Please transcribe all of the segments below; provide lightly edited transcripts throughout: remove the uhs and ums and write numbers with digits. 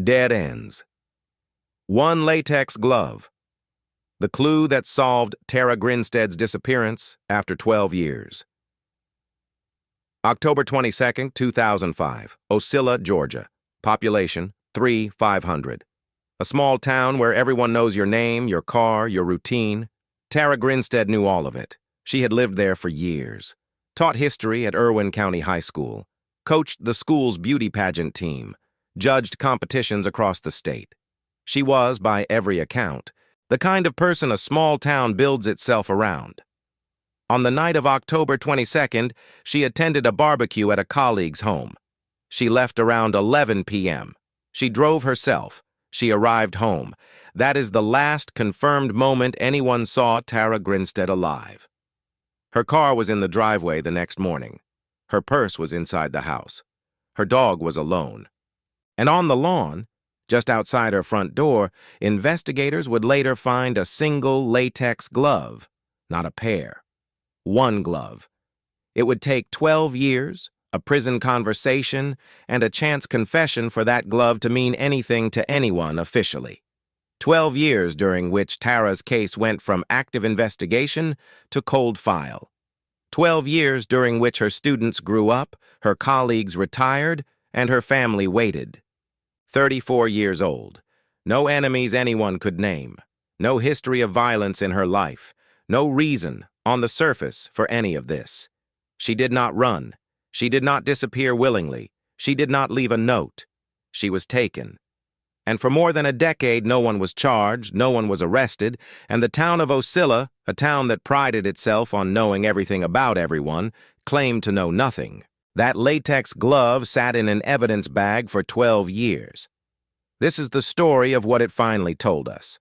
Dead ends. One latex glove. The clue that solved Tara Grinstead's disappearance after 12 years. October 22, 2005, Ocilla, Georgia. Population, 3,500. A small town where everyone knows your name, your car, your routine. Tara Grinstead knew all of it. She had lived there for years. Taught history at Irwin County High School. Coached the school's beauty pageant team. Judged competitions across the state. She was, by every account, the kind of person a small town builds itself around. On the night of October 22nd, she attended a barbecue at a colleague's home. She left around 11 p.m. She drove herself. She arrived home. That is the last confirmed moment anyone saw Tara Grinstead alive. Her car was in the driveway the next morning. Her purse was inside the house. Her dog was alone. And on the lawn, just outside her front door, investigators would later find a single latex glove, not a pair. One glove. It would take 12 years, a prison conversation, and a chance confession for that glove to mean anything to anyone officially. 12 years during which Tara's case went from active investigation to cold file. 12 years during which her students grew up, her colleagues retired, and her family waited. 34 years old. No enemies anyone could name. No history of violence in her life. No reason, on the surface, for any of this. She did not run. She did not disappear willingly. She did not leave a note. She was taken. And for more than a decade, no one was charged, no one was arrested, and the town of Ocilla, a town that prided itself on knowing everything about everyone, claimed to know nothing. That latex glove sat in an evidence bag for 12 years. This is the story of what it finally told us.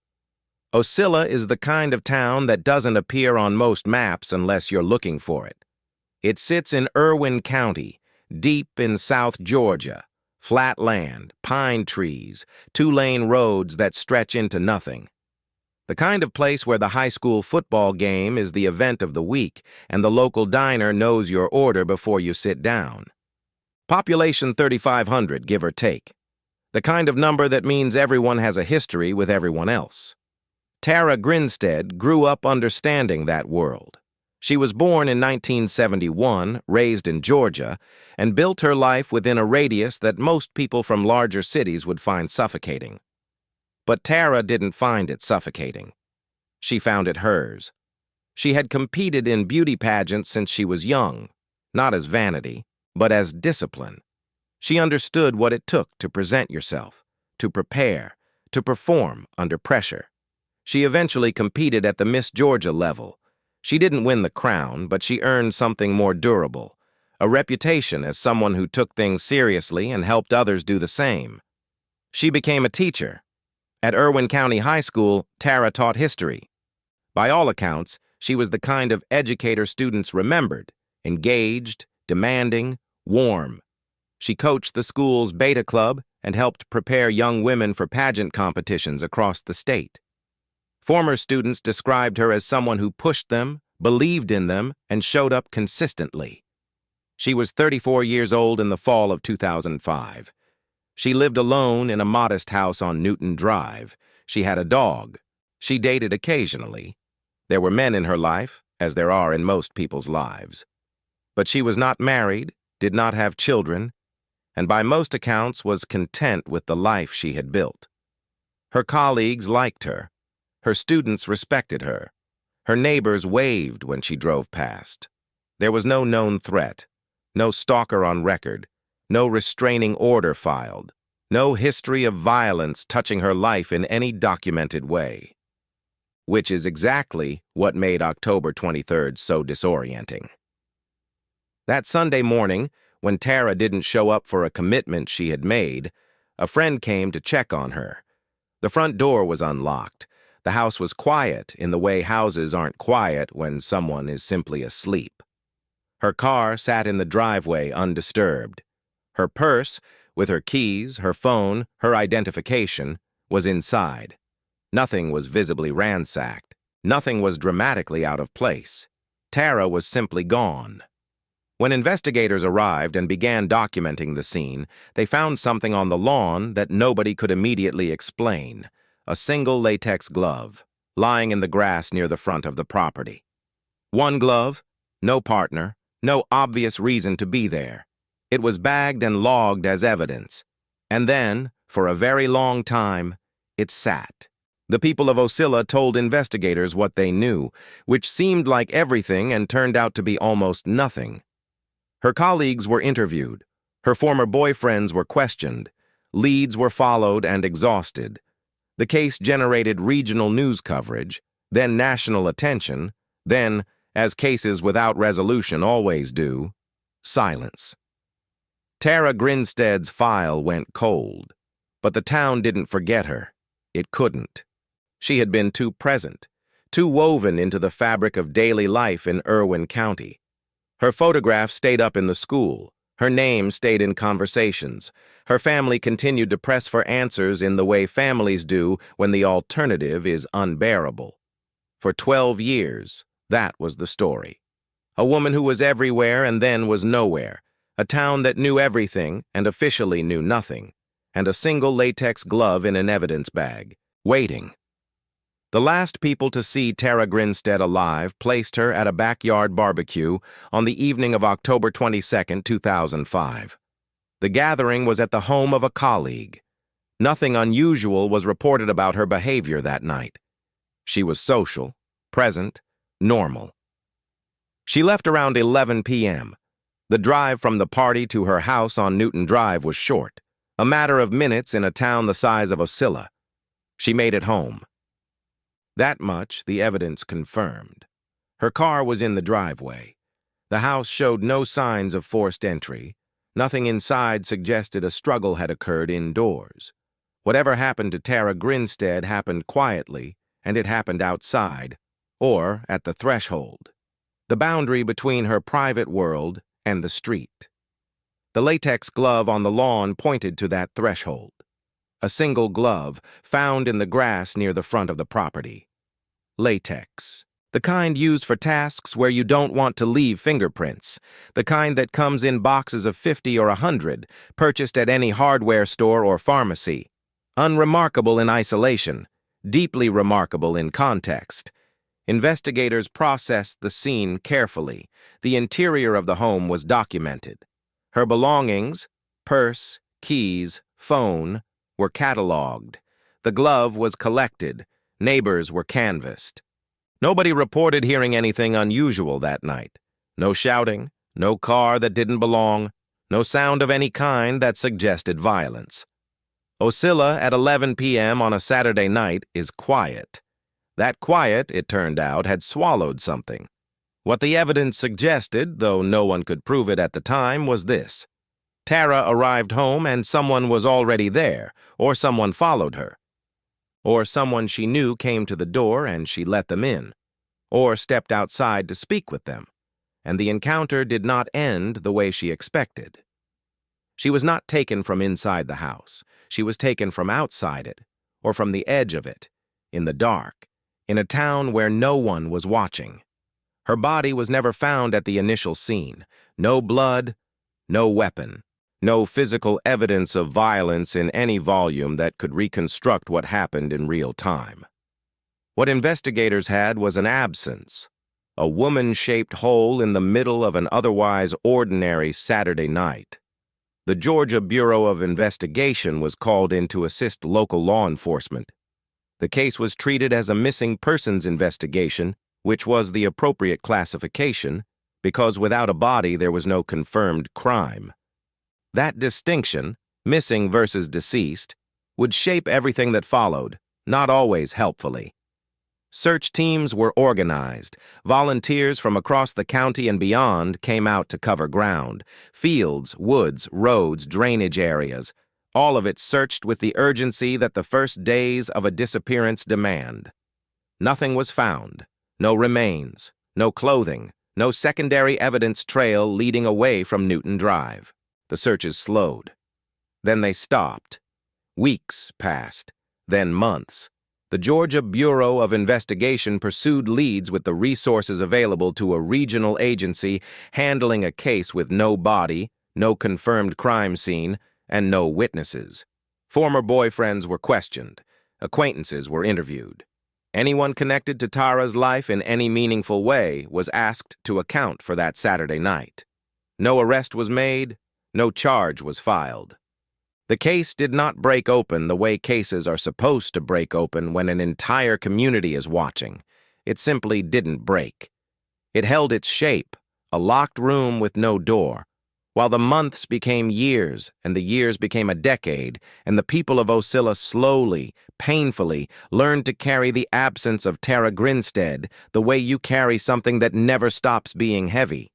Ocilla is the kind of town that doesn't appear on most maps unless you're looking for it. It sits in Irwin County, deep in South Georgia. Flat land, pine trees, two-lane roads that stretch into nothing. The kind of place where the high school football game is the event of the week and the local diner knows your order before you sit down. Population 3,500, give or take. The kind of number that means everyone has a history with everyone else. Tara Grinstead grew up understanding that world. She was born in 1971, raised in Georgia, and built her life within a radius that most people from larger cities would find suffocating. But Tara didn't find it suffocating. She found it hers. She had competed in beauty pageants since she was young, not as vanity, but as discipline. She understood what it took to present yourself, to prepare, to perform under pressure. She eventually competed at the Miss Georgia level. She didn't win the crown, but she earned something more durable, a reputation as someone who took things seriously and helped others do the same. She became a teacher. At Irwin County High School, Tara taught history. By all accounts, she was the kind of educator students remembered, engaged, demanding, warm. She coached the school's beta club and helped prepare young women for pageant competitions across the state. Former students described her as someone who pushed them, believed in them, and showed up consistently. She was 34 years old in the fall of 2005. She lived alone in a modest house on Newton Drive. She had a dog. She dated occasionally. There were men in her life, as there are in most people's lives. But she was not married, did not have children, and by most accounts was content with the life she had built. Her colleagues liked her. Her students respected her. Her neighbors waved when she drove past. There was no known threat, no stalker on record, no restraining order filed, no history of violence touching her life in any documented way. Which is exactly what made October 23rd so disorienting. That Sunday morning, when Tara didn't show up for a commitment she had made, a friend came to check on her. The front door was unlocked. The house was quiet in the way houses aren't quiet when someone is simply asleep. Her car sat in the driveway undisturbed. Her purse, with her keys, her phone, her identification, was inside. Nothing was visibly ransacked. Nothing was dramatically out of place. Tara was simply gone. When investigators arrived and began documenting the scene, they found something on the lawn that nobody could immediately explain: a single latex glove, lying in the grass near the front of the property. One glove, no partner, no obvious reason to be there. It was bagged and logged as evidence. And then, for a very long time, it sat. The people of Ocilla told investigators what they knew, which seemed like everything and turned out to be almost nothing. Her colleagues were interviewed. Her former boyfriends were questioned. Leads were followed and exhausted. The case generated regional news coverage, then national attention, then, as cases without resolution always do, silence. Tara Grinstead's file went cold, but the town didn't forget her. It couldn't. She had been too present, too woven into the fabric of daily life in Irwin County. Her photograph stayed up in the school. Her name stayed in conversations. Her family continued to press for answers in the way families do when the alternative is unbearable. For 12 years, that was the story. A woman who was everywhere and then was nowhere. A town that knew everything and officially knew nothing. And a single latex glove in an evidence bag, waiting. The last people to see Tara Grinstead alive placed her at a backyard barbecue on the evening of October 22, 2005. The gathering was at the home of a colleague. Nothing unusual was reported about her behavior that night. She was social, present, normal. She left around 11 p.m. The drive from the party to her house on Newton Drive was short, a matter of minutes in a town the size of Ocilla. She made it home. That much the evidence confirmed. Her car was in the driveway. The house showed no signs of forced entry. Nothing inside suggested a struggle had occurred indoors. Whatever happened to Tara Grinstead happened quietly, and it happened outside, or at the threshold, the boundary between her private world and the street. The latex glove on the lawn pointed to that threshold. A single glove found in the grass near the front of the property. Latex. The kind used for tasks where you don't want to leave fingerprints. The kind that comes in boxes of 50 or 100, purchased at any hardware store or pharmacy. Unremarkable in isolation, deeply remarkable in context. Investigators processed the scene carefully. The interior of the home was documented. Her belongings, purse, keys, phone, were cataloged. The glove was collected. Neighbors were canvassed. Nobody reported hearing anything unusual that night. No shouting, no car that didn't belong, no sound of any kind that suggested violence. Ocilla at 11 p.m. on a Saturday night is quiet. That quiet, it turned out, had swallowed something. What the evidence suggested, though no one could prove it at the time, was this: Tara arrived home and someone was already there, or someone followed her. Or someone she knew came to the door and she let them in, or stepped outside to speak with them, and the encounter did not end the way she expected. She was not taken from inside the house. She was taken from outside it, or from the edge of it, in the dark, in a town where no one was watching. Her body was never found at the initial scene. No blood, no weapon. No physical evidence of violence in any volume that could reconstruct what happened in real time. What investigators had was an absence, a woman-shaped hole in the middle of an otherwise ordinary Saturday night. The Georgia Bureau of Investigation was called in to assist local law enforcement. The case was treated as a missing persons investigation, which was the appropriate classification, because without a body there was no confirmed crime. That distinction, missing versus deceased, would shape everything that followed, not always helpfully. Search teams were organized. Volunteers from across the county and beyond came out to cover ground. Fields, woods, roads, drainage areas, all of it searched with the urgency that the first days of a disappearance demand. Nothing was found. No remains, no clothing, no secondary evidence trail leading away from Newton Drive. The searches slowed. Then they stopped. Weeks passed, then months. The Georgia Bureau of Investigation pursued leads with the resources available to a regional agency handling a case with no body, no confirmed crime scene, and no witnesses. Former boyfriends were questioned. Acquaintances were interviewed. Anyone connected to Tara's life in any meaningful way was asked to account for that Saturday night. No arrest was made, no charge was filed. The case did not break open the way cases are supposed to break open when an entire community is watching. It simply didn't break. It held its shape, a locked room with no door, while the months became years and the years became a decade, and the people of Ocilla slowly, painfully, learned to carry the absence of Tara Grinstead the way you carry something that never stops being heavy.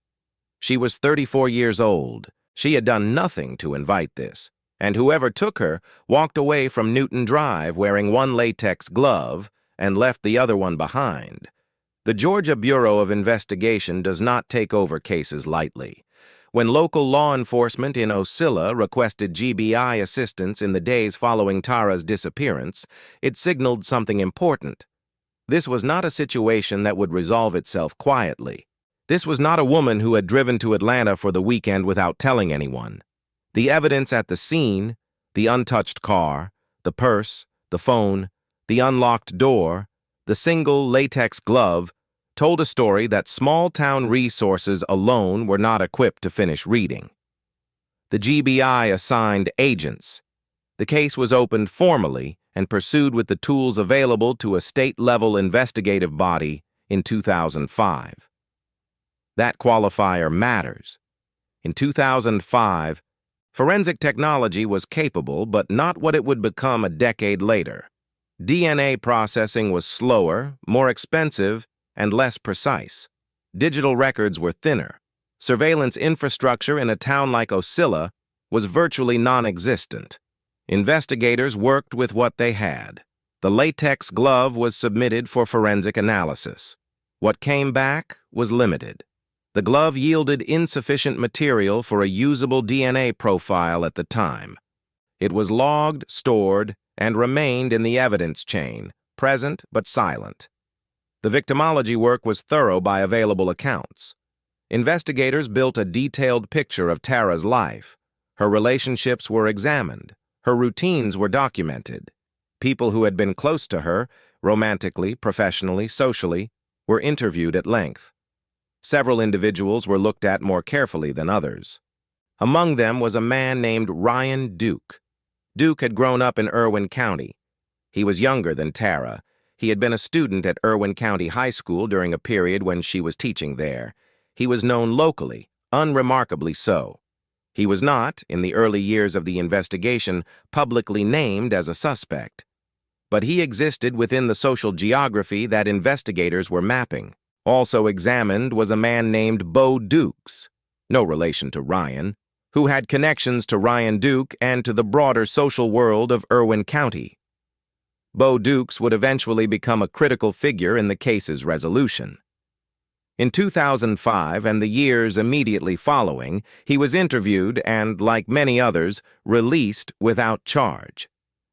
She was 34 years old. She had done nothing to invite this, and whoever took her walked away from Newton Drive wearing one latex glove and left the other one behind. The Georgia Bureau of Investigation does not take over cases lightly. When local law enforcement in Ocilla requested GBI assistance in the days following Tara's disappearance, it signaled something important. This was not a situation that would resolve itself quietly. This was not a woman who had driven to Atlanta for the weekend without telling anyone. The evidence at the scene, the untouched car, the purse, the phone, the unlocked door, the single latex glove, told a story that small-town resources alone were not equipped to finish reading. The GBI assigned agents. The case was opened formally and pursued with the tools available to a state-level investigative body in 2005. That qualifier matters. In 2005, forensic technology was capable, but not what it would become a decade later. DNA processing was slower, more expensive, and less precise. Digital records were thinner. Surveillance infrastructure in a town like Ocilla was virtually non-existent. Investigators worked with what they had. The latex glove was submitted for forensic analysis. What came back was limited. The glove yielded insufficient material for a usable DNA profile at the time. It was logged, stored, and remained in the evidence chain, present but silent. The victimology work was thorough by available accounts. Investigators built a detailed picture of Tara's life. Her relationships were examined. Her routines were documented. People who had been close to her, romantically, professionally, socially, were interviewed at length. Several individuals were looked at more carefully than others. Among them was a man named Ryan Duke. Duke had grown up in Irwin County. He was younger than Tara. He had been a student at Irwin County High School during a period when she was teaching there. He was known locally, unremarkably so. He was not, in the early years of the investigation, publicly named as a suspect. But he existed within the social geography that investigators were mapping. Also examined was a man named Bo Dukes, no relation to Ryan, who had connections to Ryan Duke and to the broader social world of Irwin County. Bo Dukes would eventually become a critical figure in the case's resolution. In 2005 and the years immediately following, he was interviewed and, like many others, released without charge.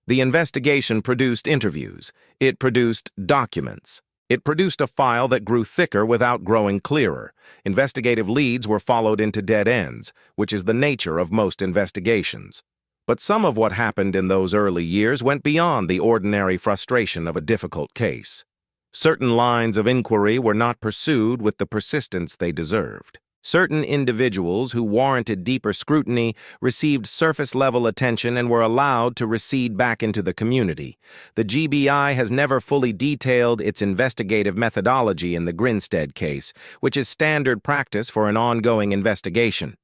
The investigation produced interviews. It produced documents. It produced a file that grew thicker without growing clearer. Investigative leads were followed into dead ends, which is the nature of most investigations. But some of what happened in those early years went beyond the ordinary frustration of a difficult case. Certain lines of inquiry were not pursued with the persistence they deserved. Certain individuals who warranted deeper scrutiny received surface-level attention and were allowed to recede back into the community. The GBI has never fully detailed its investigative methodology in the Grinstead case, which is standard practice for an ongoing investigation.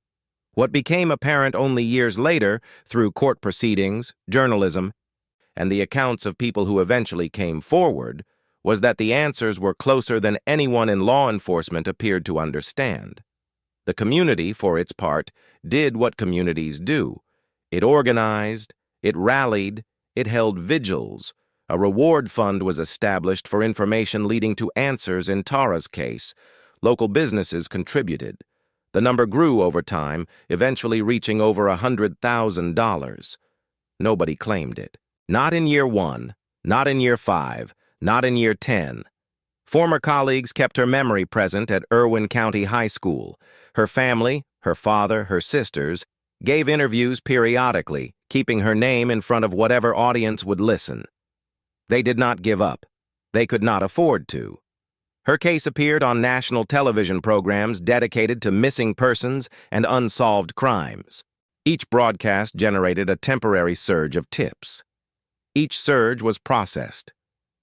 What became apparent only years later, through court proceedings, journalism, and the accounts of people who eventually came forward, was that the answers were closer than anyone in law enforcement appeared to understand. The community, for its part, did what communities do. It organized, it rallied, it held vigils. A reward fund was established for information leading to answers in Tara's case. Local businesses contributed. The number grew over time, eventually reaching over $100,000. Nobody claimed it. Not in year one, Not in year 5, not in year 10. Former colleagues kept her memory present at Irwin County High School. Her family, her father, her sisters, gave interviews periodically, keeping her name in front of whatever audience would listen. They did not give up. They could not afford to. Her case appeared on national television programs dedicated to missing persons and unsolved crimes. Each broadcast generated a temporary surge of tips. Each surge was processed.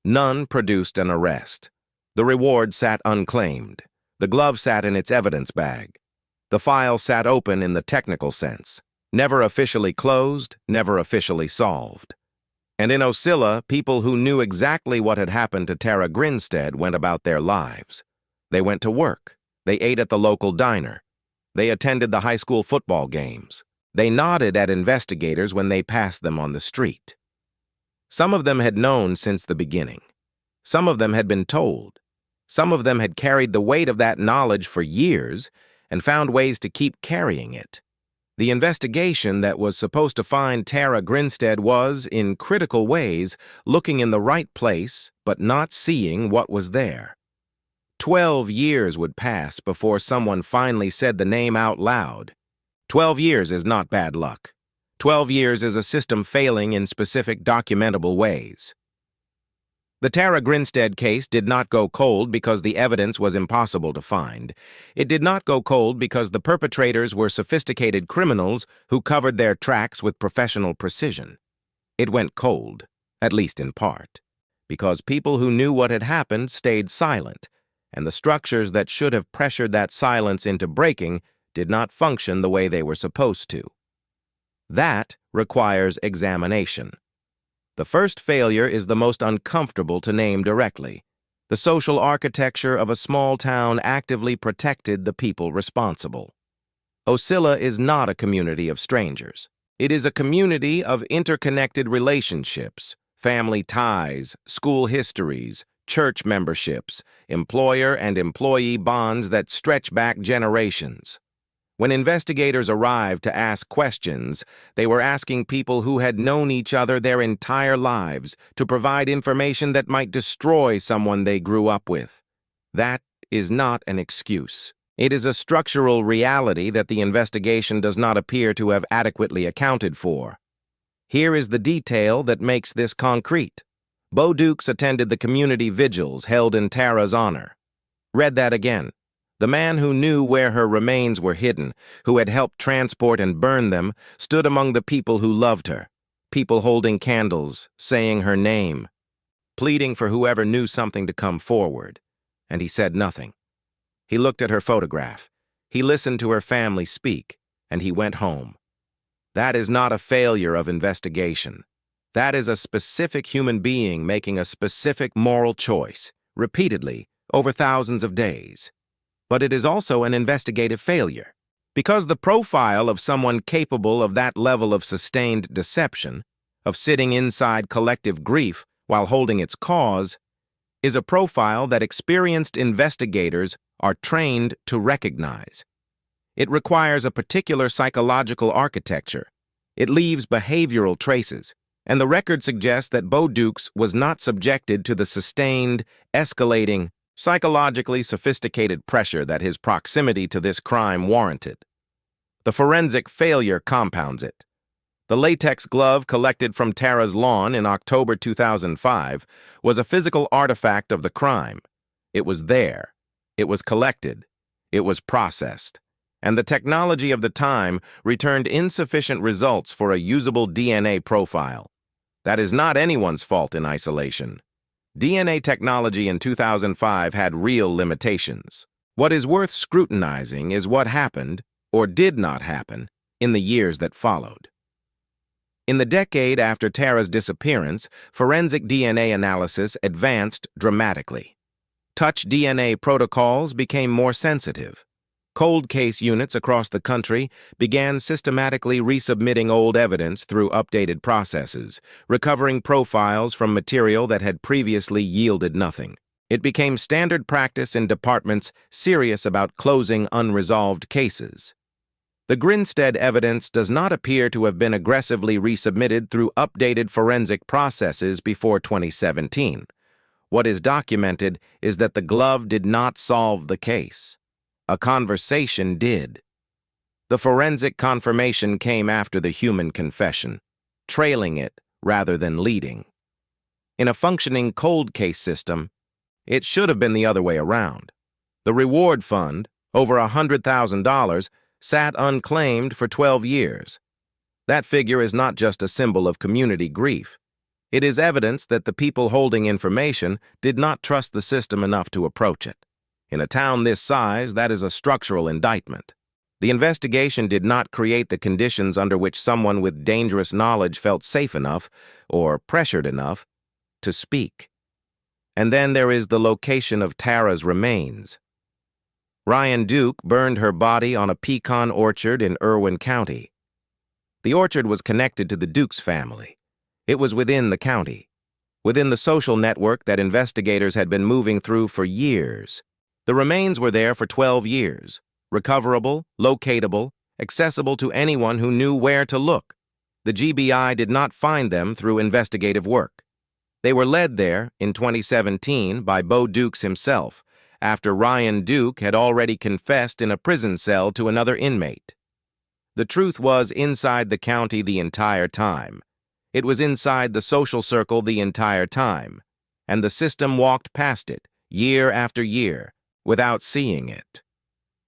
None produced an arrest. The reward sat unclaimed. The glove sat in its evidence bag. The file sat open in the technical sense, never officially closed, never officially solved. And in Ocilla, people who knew exactly what had happened to Tara Grinstead went about their lives. They went to work. They ate at the local diner. They attended the high school football games. They nodded at investigators when they passed them on the street. Some of them had known since the beginning. Some of them had been told. Some of them had carried the weight of that knowledge for years and found ways to keep carrying it. The investigation that was supposed to find Tara Grinstead was, in critical ways, looking in the right place but not seeing what was there. 12 years would pass before someone finally said the name out loud. 12 years is not bad luck. 12 years is a system failing in specific documentable ways. The Tara Grinstead case did not go cold because the evidence was impossible to find. It did not go cold because the perpetrators were sophisticated criminals who covered their tracks with professional precision. It went cold, at least in part, because people who knew what had happened stayed silent, and the structures that should have pressured that silence into breaking did not function the way they were supposed to. That requires examination. The first failure is the most uncomfortable to name directly. The social architecture of a small town actively protected the people responsible. Ocilla is not a community of strangers. It is a community of interconnected relationships, family ties, school histories, church memberships, employer and employee bonds that stretch back generations. When investigators arrived to ask questions, they were asking people who had known each other their entire lives to provide information that might destroy someone they grew up with. That is not an excuse. It is a structural reality that the investigation does not appear to have adequately accounted for. Here is the detail that makes this concrete. Bo Dukes attended the community vigils held in Tara's honor. Read that again. The man who knew where her remains were hidden, who had helped transport and burn them, stood among the people who loved her, people holding candles, saying her name, pleading for whoever knew something to come forward, and he said nothing. He looked at her photograph, he listened to her family speak, and he went home. That is not a failure of investigation. That is a specific human being making a specific moral choice, repeatedly, over thousands of days. But it is also an investigative failure, because the profile of someone capable of that level of sustained deception, of sitting inside collective grief while holding its cause, is a profile that experienced investigators are trained to recognize. It requires a particular psychological architecture. It leaves behavioral traces, and the record suggests that Bo Dukes was not subjected to the sustained, escalating, psychologically sophisticated pressure that his proximity to this crime warranted. The forensic failure compounds it. The latex glove collected from Tara's lawn in October 2005 was a physical artifact of the crime. It was there. It was collected. It was processed. And the technology of the time returned insufficient results for a usable DNA profile. That is not anyone's fault in isolation. DNA technology in 2005 had real limitations. What is worth scrutinizing is what happened, or did not happen, in the years that followed. In the decade after Tara's disappearance, forensic DNA analysis advanced dramatically. Touch DNA protocols became more sensitive. Cold case units across the country began systematically resubmitting old evidence through updated processes, recovering profiles from material that had previously yielded nothing. It became standard practice in departments serious about closing unresolved cases. The Grinstead evidence does not appear to have been aggressively resubmitted through updated forensic processes before 2017. What is documented is that the glove did not solve the case. A conversation did. The forensic confirmation came after the human confession, trailing it rather than leading. In a functioning cold case system, it should have been the other way around. The reward fund, over $100,000, sat unclaimed for 12 years. That figure is not just a symbol of community grief. It is evidence that the people holding information did not trust the system enough to approach it. In a town this size, that is a structural indictment. The investigation did not create the conditions under which someone with dangerous knowledge felt safe enough, or pressured enough, to speak. And then there is the location of Tara's remains. Ryan Duke burned her body on a pecan orchard in Irwin County. The orchard was connected to the Dukes family. It was within the county, within the social network that investigators had been moving through for years. The remains were there for 12 years, recoverable, locatable, accessible to anyone who knew where to look. The GBI did not find them through investigative work. They were led there in 2017 by Bo Dukes himself, after Ryan Duke had already confessed in a prison cell to another inmate. The truth was inside the county the entire time. It was inside the social circle the entire time, and the system walked past it, year after year, without seeing it.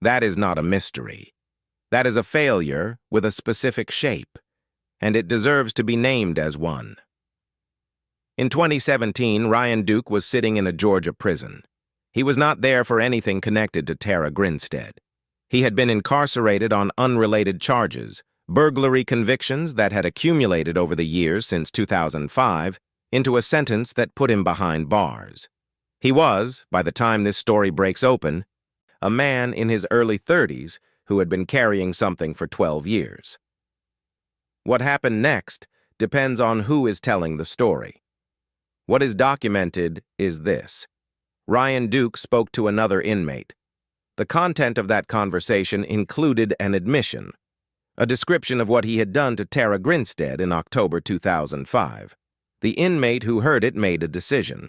That is not a mystery. That is a failure with a specific shape, and it deserves to be named as one. In 2017, Ryan Duke was sitting in a Georgia prison. He was not there for anything connected to Tara Grinstead. He had been incarcerated on unrelated charges, burglary convictions that had accumulated over the years since 2005, into a sentence that put him behind bars. He was, by the time this story breaks open, a man in his early 30s who had been carrying something for 12 years. What happened next depends on who is telling the story. What is documented is this. Ryan Duke spoke to another inmate. The content of that conversation included an admission, a description of what he had done to Tara Grinstead in October 2005. The inmate who heard it made a decision.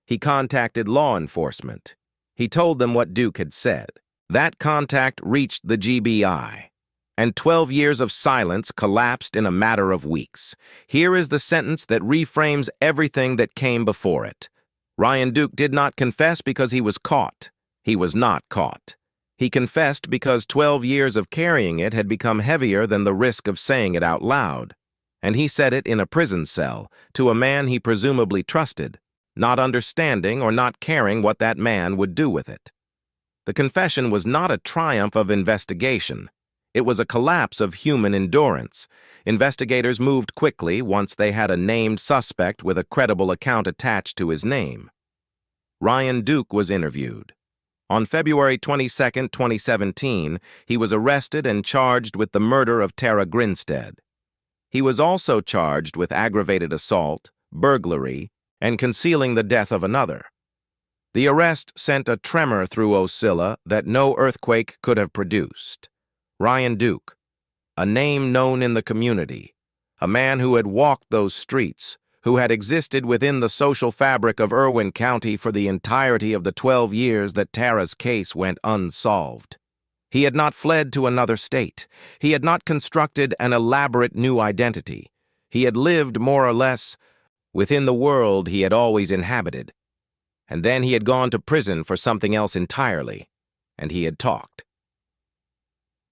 He contacted law enforcement. He told them what Duke had said. That contact reached the GBI, and 12 years of silence collapsed in a matter of weeks. Here is the sentence that reframes everything that came before it. Ryan Duke did not confess because he was caught. He was not caught. He confessed because 12 years of carrying it had become heavier than the risk of saying it out loud. And he said it in a prison cell to a man he presumably trusted, not understanding or not caring what that man would do with it. The confession was not a triumph of investigation. It was a collapse of human endurance. Investigators moved quickly once they had a named suspect with a credible account attached to his name. Ryan Duke was interviewed. On February 22, 2017, he was arrested and charged with the murder of Tara Grinstead. He was also charged with aggravated assault, burglary, and concealing the death of another. The arrest sent a tremor through Ocilla that no earthquake could have produced. Ryan Duke, a name known in the community, a man who had walked those streets, who had existed within the social fabric of Irwin County for the entirety of the 12 years that Tara's case went unsolved. He had not fled to another state. He had not constructed an elaborate new identity. He had lived more or less within the world he had always inhabited. And then he had gone to prison for something else entirely, and he had talked.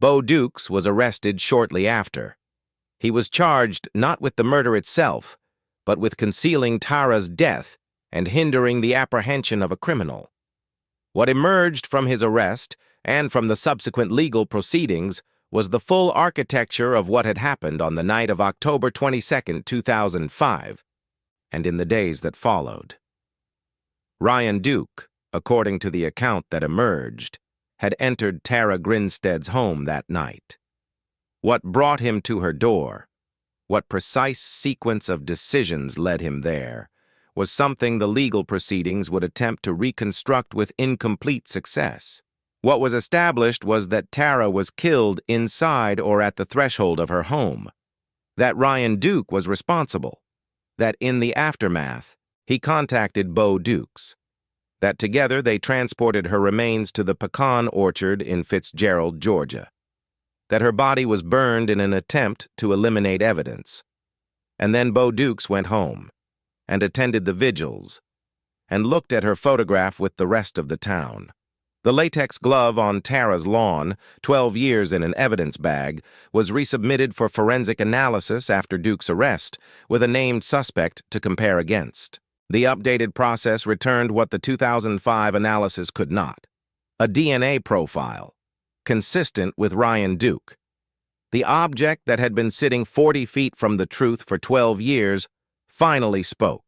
Bo Dukes was arrested shortly after. He was charged not with the murder itself, but with concealing Tara's death and hindering the apprehension of a criminal. What emerged from his arrest and from the subsequent legal proceedings was the full architecture of what had happened on the night of October 22, 2005, and in the days that followed. Ryan Duke, according to the account that emerged, had entered Tara Grinstead's home that night. What brought him to her door, what precise sequence of decisions led him there, was something the legal proceedings would attempt to reconstruct with incomplete success. What was established was that Tara was killed inside or at the threshold of her home, that Ryan Duke was responsible, that in the aftermath, he contacted Bo Dukes, that together they transported her remains to the pecan orchard in Fitzgerald, Georgia, that her body was burned in an attempt to eliminate evidence. And then Bo Dukes went home and attended the vigils and looked at her photograph with the rest of the town. The latex glove on Tara's lawn, 12 years in an evidence bag, was resubmitted for forensic analysis after Duke's arrest, with a named suspect to compare against. The updated process returned what the 2005 analysis could not: a DNA profile, consistent with Ryan Duke. The object that had been sitting 40 feet from the truth for 12 years finally spoke.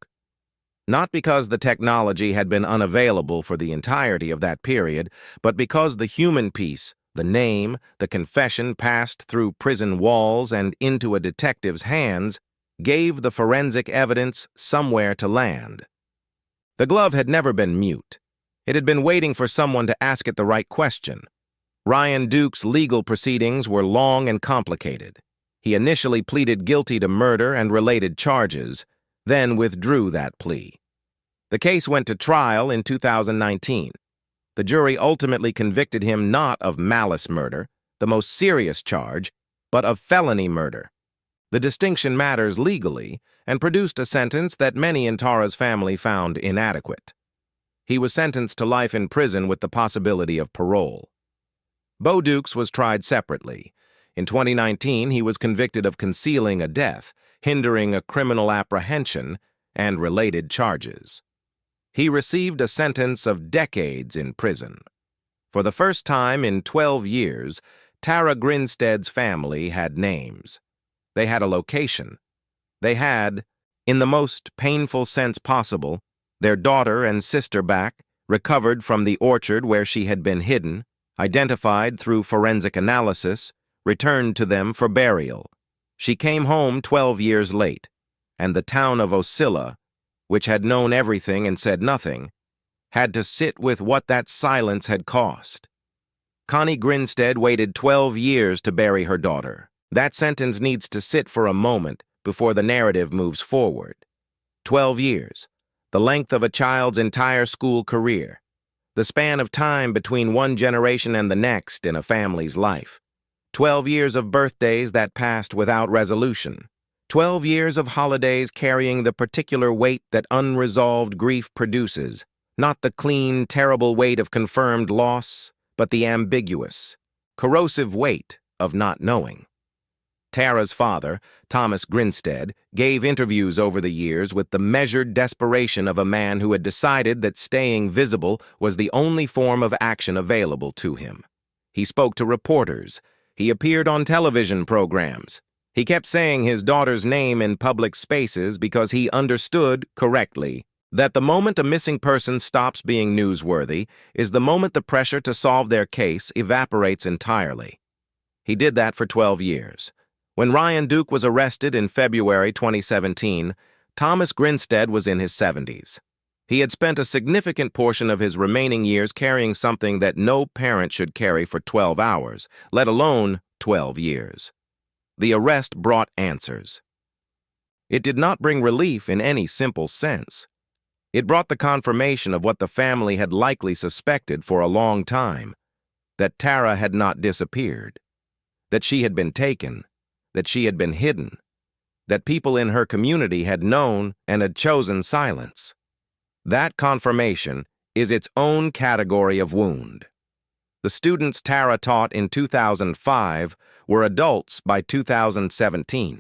Not because the technology had been unavailable for the entirety of that period, but because the human piece, the name, the confession passed through prison walls and into a detective's hands, gave the forensic evidence somewhere to land. The glove had never been mute. It had been waiting for someone to ask it the right question. Ryan Duke's legal proceedings were long and complicated. He initially pleaded guilty to murder and related charges, then withdrew that plea. The case went to trial in 2019. The jury ultimately convicted him not of malice murder, the most serious charge, but of felony murder. The distinction matters legally and produced a sentence that many in Tara's family found inadequate. He was sentenced to life in prison with the possibility of parole. Bo Dukes was tried separately. In 2019, he was convicted of concealing a death, hindering a criminal apprehension, and related charges. He received a sentence of decades in prison. For the first time in 12 years, Tara Grinstead's family had names. They had a location. They had, in the most painful sense possible, their daughter and sister back, recovered from the orchard where she had been hidden, identified through forensic analysis, returned to them for burial. She came home 12 years late, and the town of Ocilla, which had known everything and said nothing, had to sit with what that silence had cost. Connie Grinstead waited 12 years to bury her daughter. That sentence needs to sit for a moment before the narrative moves forward. 12 years, the length of a child's entire school career, the span of time between one generation and the next in a family's life. 12 years of birthdays that passed without resolution. 12 years of holidays carrying the particular weight that unresolved grief produces, not the clean, terrible weight of confirmed loss, but the ambiguous, corrosive weight of not knowing. Tara's father, Thomas Grinstead, gave interviews over the years with the measured desperation of a man who had decided that staying visible was the only form of action available to him. He spoke to reporters. He appeared on television programs. He kept saying his daughter's name in public spaces because he understood correctly that the moment a missing person stops being newsworthy is the moment the pressure to solve their case evaporates entirely. He did that for 12 years. When Ryan Duke was arrested in February 2017, Thomas Grinstead was in his 70s. He had spent a significant portion of his remaining years carrying something that no parent should carry for 12 hours, let alone 12 years. The arrest brought answers. It did not bring relief in any simple sense. It brought the confirmation of what the family had likely suspected for a long time, that Tara had not disappeared, that she had been taken, that she had been hidden, that people in her community had known and had chosen silence. That confirmation is its own category of wound. The students Tara taught in 2005 were adults by 2017.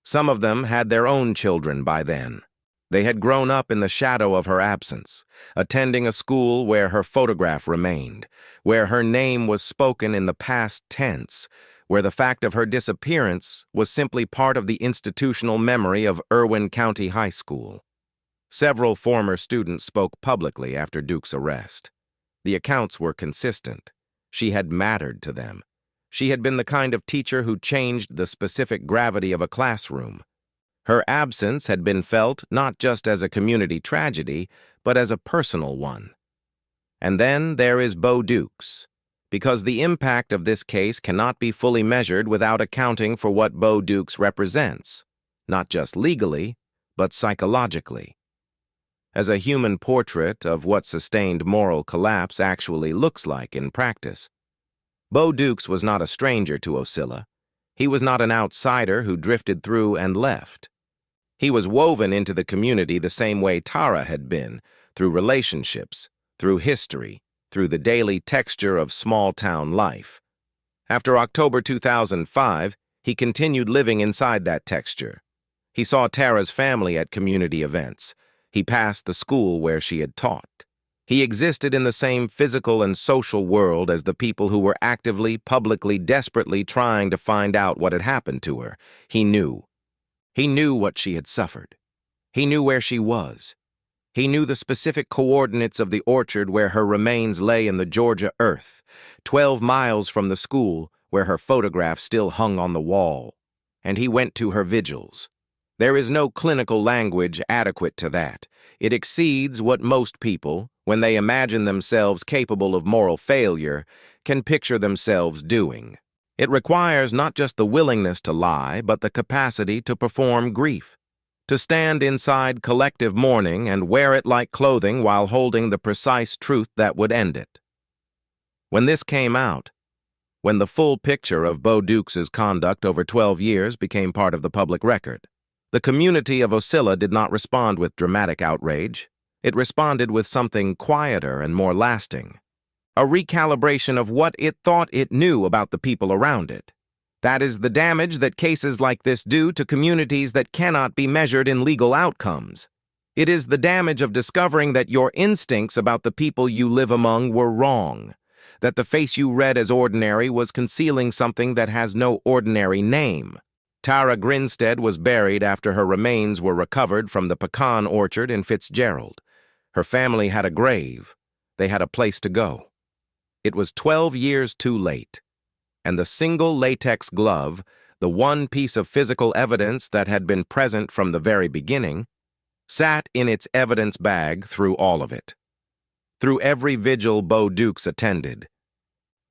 Some of them had their own children by then. They had grown up in the shadow of her absence, attending a school where her photograph remained, where her name was spoken in the past tense, where the fact of her disappearance was simply part of the institutional memory of Irwin County High School. Several former students spoke publicly after Duke's arrest. The accounts were consistent. She had mattered to them. She had been the kind of teacher who changed the specific gravity of a classroom. Her absence had been felt not just as a community tragedy, but as a personal one. And then there is Bo Dukes. because the impact of this case cannot be fully measured without accounting for what Bo Dukes represents, not just legally, but psychologically. As a human portrait of what sustained moral collapse actually looks like in practice. Bo Dukes was not a stranger to Ocilla. He was not an outsider who drifted through and left. He was woven into the community the same way Tara had been, through relationships, through history, through the daily texture of small-town life. After October 2005, he continued living inside that texture. He saw Tara's family at community events. He passed the school where she had taught. He existed in the same physical and social world as the people who were actively, publicly, desperately trying to find out what had happened to her. He knew. He knew what she had suffered. He knew where she was. He knew the specific coordinates of the orchard where her remains lay in the Georgia earth, 12 miles from the school where her photograph still hung on the wall. And he went to her vigils. There is no clinical language adequate to that. It exceeds what most people, when they imagine themselves capable of moral failure, can picture themselves doing. It requires not just the willingness to lie, but the capacity to perform grief, to stand inside collective mourning and wear it like clothing while holding the precise truth that would end it. When this came out, when the full picture of Bo Dukes' conduct over 12 years became part of the public record, the community of Ocilla did not respond with dramatic outrage. It responded with something quieter and more lasting. A recalibration of what it thought it knew about the people around it. That is the damage that cases like this do to communities that cannot be measured in legal outcomes. It is the damage of discovering that your instincts about the people you live among were wrong, that the face you read as ordinary was concealing something that has no ordinary name. Tara Grinstead was buried after her remains were recovered from the pecan orchard in Fitzgerald. Her family had a grave. They had a place to go. It was 12 years too late, and the single latex glove, the one piece of physical evidence that had been present from the very beginning, sat in its evidence bag through all of it. Through every vigil Bo Dukes attended.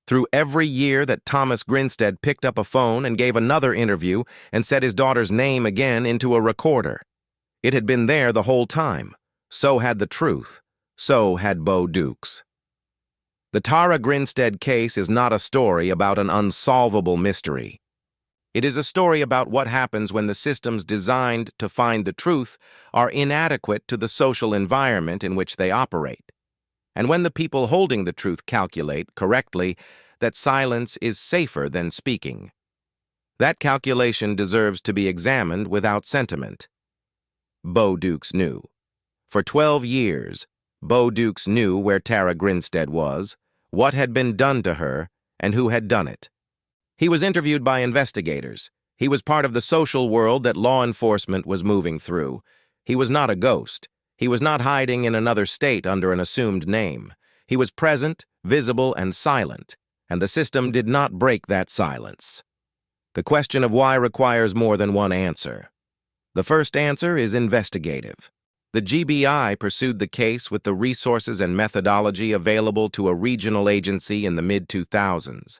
Through every year that Thomas Grinstead picked up a phone and gave another interview and said his daughter's name again into a recorder. It had been there the whole time. So had the truth. So had Bo Dukes. The Tara Grinstead case is not a story about an unsolvable mystery. It is a story about what happens when the systems designed to find the truth are inadequate to the social environment in which they operate, and when the people holding the truth calculate, correctly, that silence is safer than speaking. That calculation deserves to be examined without sentiment. Bo Dukes knew. For 12 years, Bo Dukes knew where Tara Grinstead was, what had been done to her, and who had done it. He was interviewed by investigators. He was part of the social world that law enforcement was moving through. He was not a ghost. He was not hiding in another state under an assumed name. He was present, visible, and silent, and the system did not break that silence. The question of why requires more than one answer. The first answer is investigative. The GBI pursued the case with the resources and methodology available to a regional agency in the mid-2000s.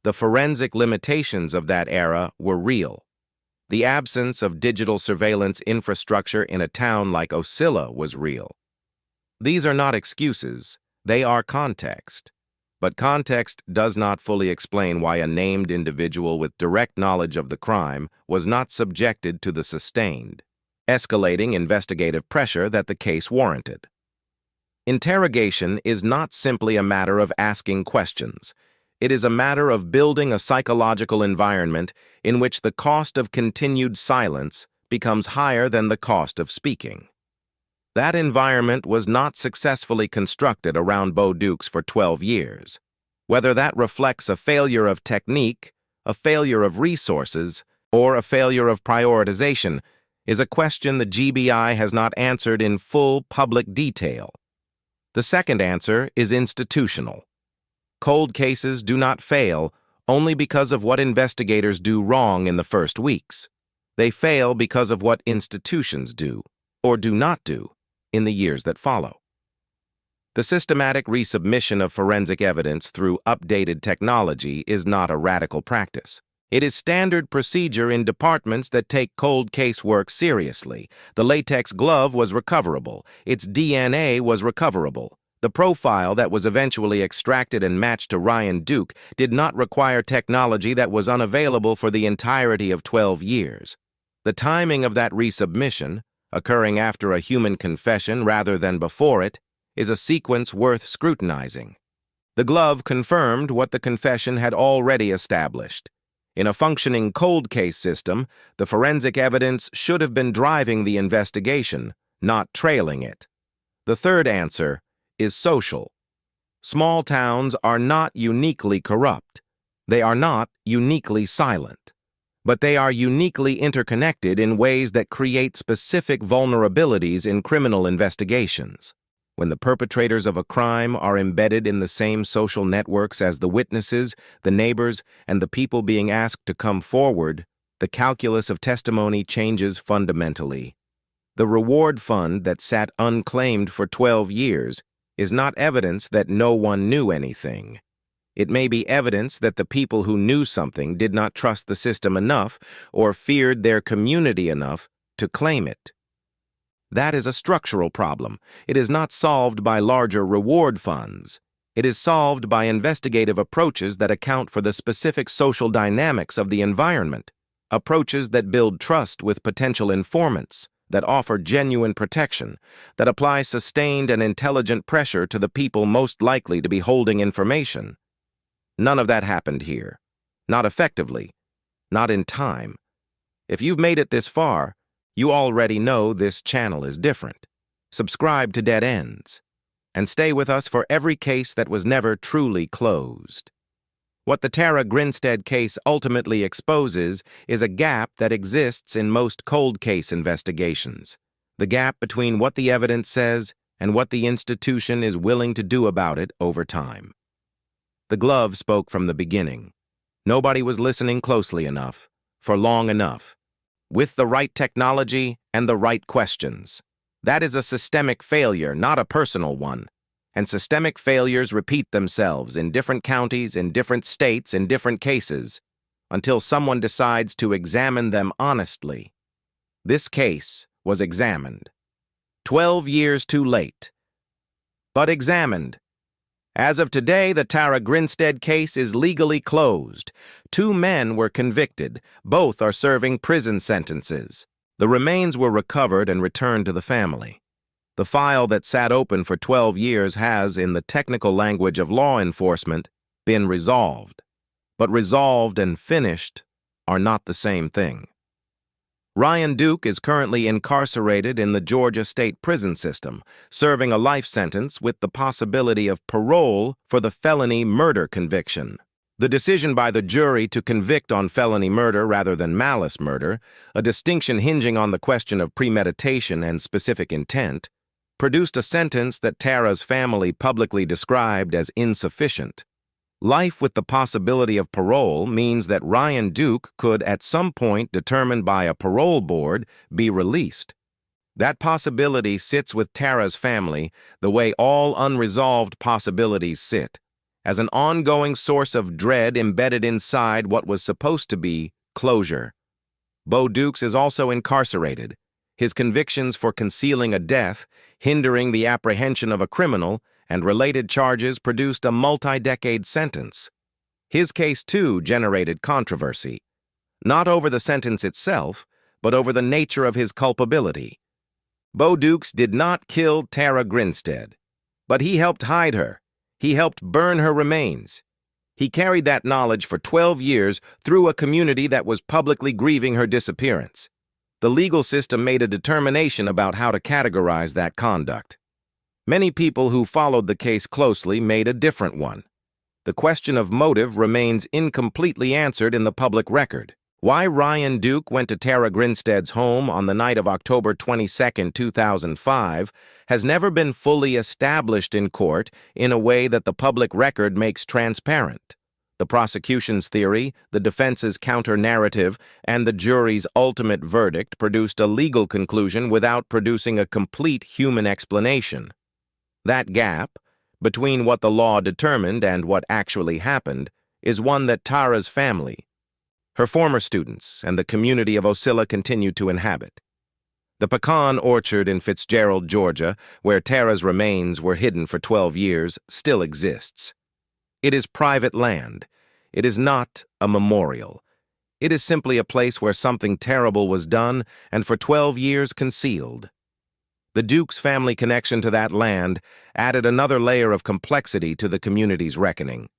The forensic limitations of that era were real. The absence of digital surveillance infrastructure in a town like Ocilla was real. These are not excuses, they are context. But context does not fully explain why a named individual with direct knowledge of the crime was not subjected to the sustained, escalating investigative pressure that the case warranted. Interrogation is not simply a matter of asking questions. It is a matter of building a psychological environment in which the cost of continued silence becomes higher than the cost of speaking. That environment was not successfully constructed around Bo Dukes for 12 years. Whether that reflects a failure of technique, a failure of resources, or a failure of prioritization is a question the GBI has not answered in full public detail. The second answer is institutional. Cold cases do not fail only because of what investigators do wrong in the first weeks. They fail because of what institutions do, or do not do, in the years that follow. The systematic resubmission of forensic evidence through updated technology is not a radical practice. It is standard procedure in departments that take cold case work seriously. The latex glove was recoverable. Its DNA was recoverable. The profile that was eventually extracted and matched to Ryan Duke did not require technology that was unavailable for the entirety of 12 years. The timing of that resubmission, occurring after a human confession rather than before it, is a sequence worth scrutinizing. The glove confirmed what the confession had already established. In a functioning cold case system, the forensic evidence should have been driving the investigation, not trailing it. The third answer is social. Small towns are not uniquely corrupt. They are not uniquely silent. But they are uniquely interconnected in ways that create specific vulnerabilities in criminal investigations. When the perpetrators of a crime are embedded in the same social networks as the witnesses, the neighbors, and the people being asked to come forward, the calculus of testimony changes fundamentally. The reward fund that sat unclaimed for 12 years is not evidence that no one knew anything. It may be evidence that the people who knew something did not trust the system enough or feared their community enough to claim it. That is a structural problem. It is not solved by larger reward funds. It is solved by investigative approaches that account for the specific social dynamics of the environment, approaches that build trust with potential informants, that offer genuine protection, that apply sustained and intelligent pressure to the people most likely to be holding information. None of that happened here. Not effectively. Not in time. If you've made it this far, you already know this channel is different. Subscribe to Dead Ends, and stay with us for every case that was never truly closed. What the Tara Grinstead case ultimately exposes is a gap that exists in most cold case investigations. The gap between what the evidence says and what the institution is willing to do about it over time. The glove spoke from the beginning. Nobody was listening closely enough, for long enough, with the right technology and the right questions. That is a systemic failure, not a personal one. And systemic failures repeat themselves in different counties, in different states, in different cases, until someone decides to examine them honestly. This case was examined. 12 years too late. But examined. As of today, the Tara Grinstead case is legally closed. 2 men were convicted. Both are serving prison sentences. The remains were recovered and returned to the family. The file that sat open for 12 years has, in the technical language of law enforcement, been resolved. But resolved and finished are not the same thing. Ryan Duke is currently incarcerated in the Georgia State Prison System, serving a life sentence with the possibility of parole for the felony murder conviction. The decision by the jury to convict on felony murder rather than malice murder, a distinction hinging on the question of premeditation and specific intent, produced a sentence that Tara's family publicly described as insufficient. Life with the possibility of parole means that Ryan Duke could, at some point determined by a parole board, be released. That possibility sits with Tara's family the way all unresolved possibilities sit, as an ongoing source of dread embedded inside what was supposed to be closure. Bo Dukes is also incarcerated. His convictions for concealing a death, hindering the apprehension of a criminal, and related charges produced a multi-decade sentence. His case, too, generated controversy, not over the sentence itself, but over the nature of his culpability. Bo Dukes did not kill Tara Grinstead, but he helped hide her. He helped burn her remains. He carried that knowledge for 12 years through a community that was publicly grieving her disappearance. The legal system made a determination about how to categorize that conduct. Many people who followed the case closely made a different one. The question of motive remains incompletely answered in the public record. Why Ryan Duke went to Tara Grinstead's home on the night of October 22, 2005, has never been fully established in court in a way that the public record makes transparent. The prosecution's theory, the defense's counter-narrative, and the jury's ultimate verdict produced a legal conclusion without producing a complete human explanation. That gap, between what the law determined and what actually happened, is one that Tara's family, her former students, and the community of Ocilla continue to inhabit. The pecan orchard in Fitzgerald, Georgia, where Tara's remains were hidden for 12 years, still exists. It is private land. It is not a memorial. It is simply a place where something terrible was done and for 12 years concealed. The Duke's family connection to that land added another layer of complexity to the community's reckoning,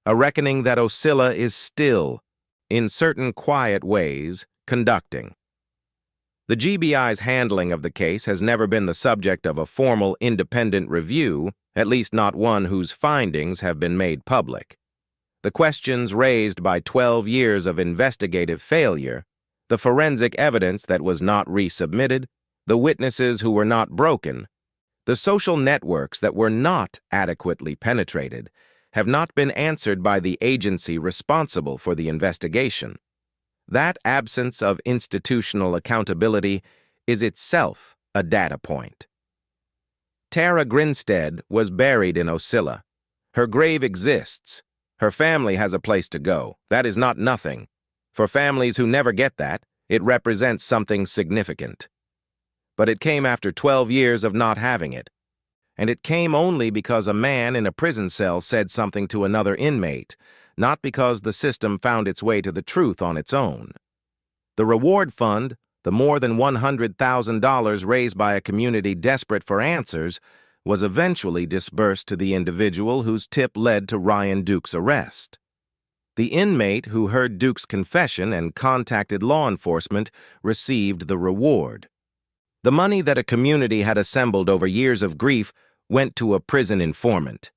a reckoning that Ocilla is still, in certain quiet ways, conducting. The GBI's handling of the case has never been the subject of a formal independent review, at least not one whose findings have been made public. The questions raised by 12 years of investigative failure, the forensic evidence that was not resubmitted, the witnesses who were not broken, the social networks that were not adequately penetrated, have not been answered by the agency responsible for the investigation. That absence of institutional accountability is itself a data point. Tara Grinstead was buried in Ocilla. Her grave exists. Her family has a place to go. That is not nothing. For families who never get that, it represents something significant. But it came after 12 years of not having it. And it came only because a man in a prison cell said something to another inmate, not because the system found its way to the truth on its own. The reward fund, the more than $100,000 raised by a community desperate for answers, was eventually disbursed to the individual whose tip led to Ryan Duke's arrest. The inmate who heard Duke's confession and contacted law enforcement received the reward. The money that a community had assembled over years of grief went to a prison informant.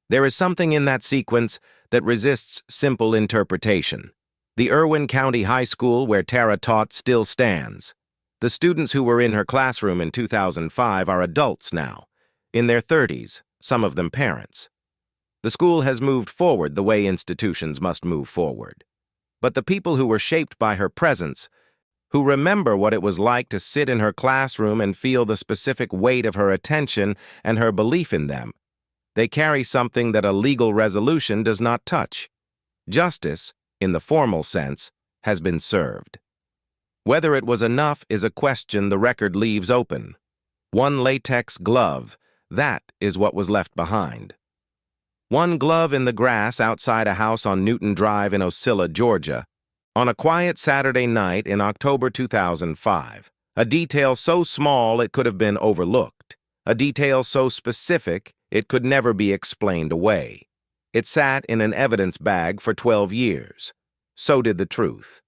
There is something in that sequence that resists simple interpretation. The Irwin County High School where Tara taught still stands. The students who were in her classroom in 2005 are adults now, in their 30s, some of them parents. The school has moved forward the way institutions must move forward. But the people who were shaped by her presence, who remember what it was like to sit in her classroom and feel the specific weight of her attention and her belief in them, they carry something that a legal resolution does not touch. Justice, in the formal sense, has been served. Whether it was enough is a question the record leaves open. One latex glove, that is what was left behind. One glove in the grass outside a house on Newton Drive in Ocilla, Georgia, on a quiet Saturday night in October 2005. A detail so small it could have been overlooked. A detail so specific it could never be explained away. It sat in an evidence bag for 12 years. So did the truth.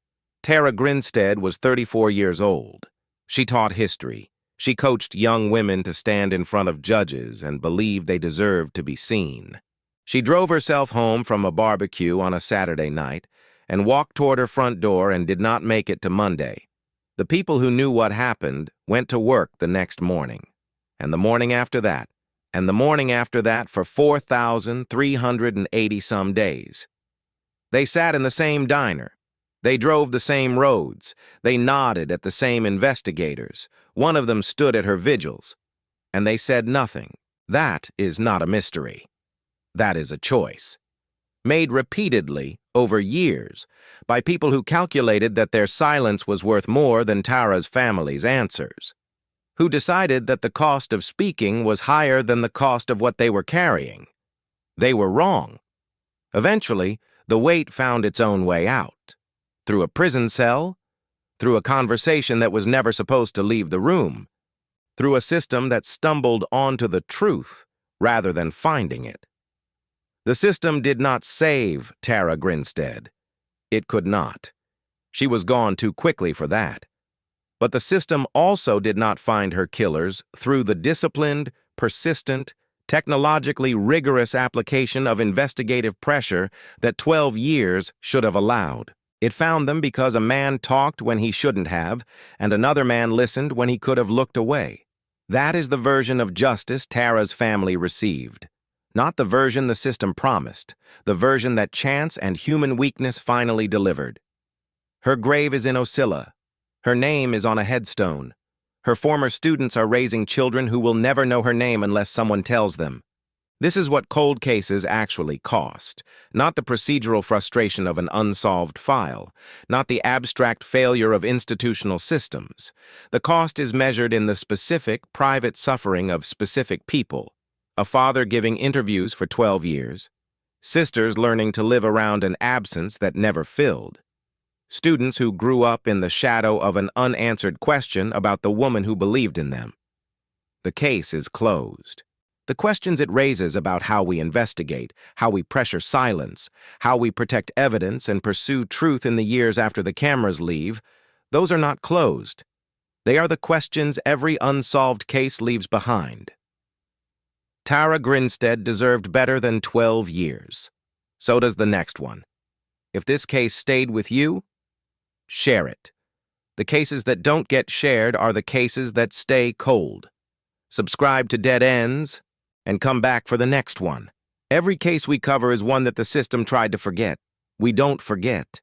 Tara Grinstead was 34 years old. She taught history. She coached young women to stand in front of judges and believe they deserved to be seen. She drove herself home from a barbecue on a Saturday night and walked toward her front door and did not make it to Monday. The people who knew what happened went to work the next morning, and the morning after that, and the morning after that for 4,380-some days. They sat in the same diner. They drove the same roads. They nodded at the same investigators. One of them stood at her vigils. And they said nothing. That is not a mystery. That is a choice. Made repeatedly, over years, by people who calculated that their silence was worth more than Tara's family's answers. Who decided that the cost of speaking was higher than the cost of what they were carrying. They were wrong. Eventually, the weight found its own way out. Through a prison cell, through a conversation that was never supposed to leave the room, through a system that stumbled onto the truth rather than finding it. The system did not save Tara Grinstead. It could not. She was gone too quickly for that. But the system also did not find her killers through the disciplined, persistent, technologically rigorous application of investigative pressure that 12 years should have allowed. It found them because a man talked when he shouldn't have, and another man listened when he could have looked away. That is the version of justice Tara's family received. Not the version the system promised, the version that chance and human weakness finally delivered. Her grave is in Ocilla. Her name is on a headstone. Her former students are raising children who will never know her name unless someone tells them. This is what cold cases actually cost, not the procedural frustration of an unsolved file, not the abstract failure of institutional systems. The cost is measured in the specific, private suffering of specific people. A father giving interviews for 12 years. Sisters learning to live around an absence that never filled. Students who grew up in the shadow of an unanswered question about the woman who believed in them. The case is closed. The questions it raises about how we investigate, how we pressure silence, how we protect evidence and pursue truth in the years after the cameras leave, those are not closed. They are the questions every unsolved case leaves behind. Tara Grinstead deserved better than 12 years. So does the next one. If this case stayed with you, share it. The cases that don't get shared are the cases that stay cold. Subscribe to Dead Ends and come back for the next one. Every case we cover is one that the system tried to forget. We don't forget.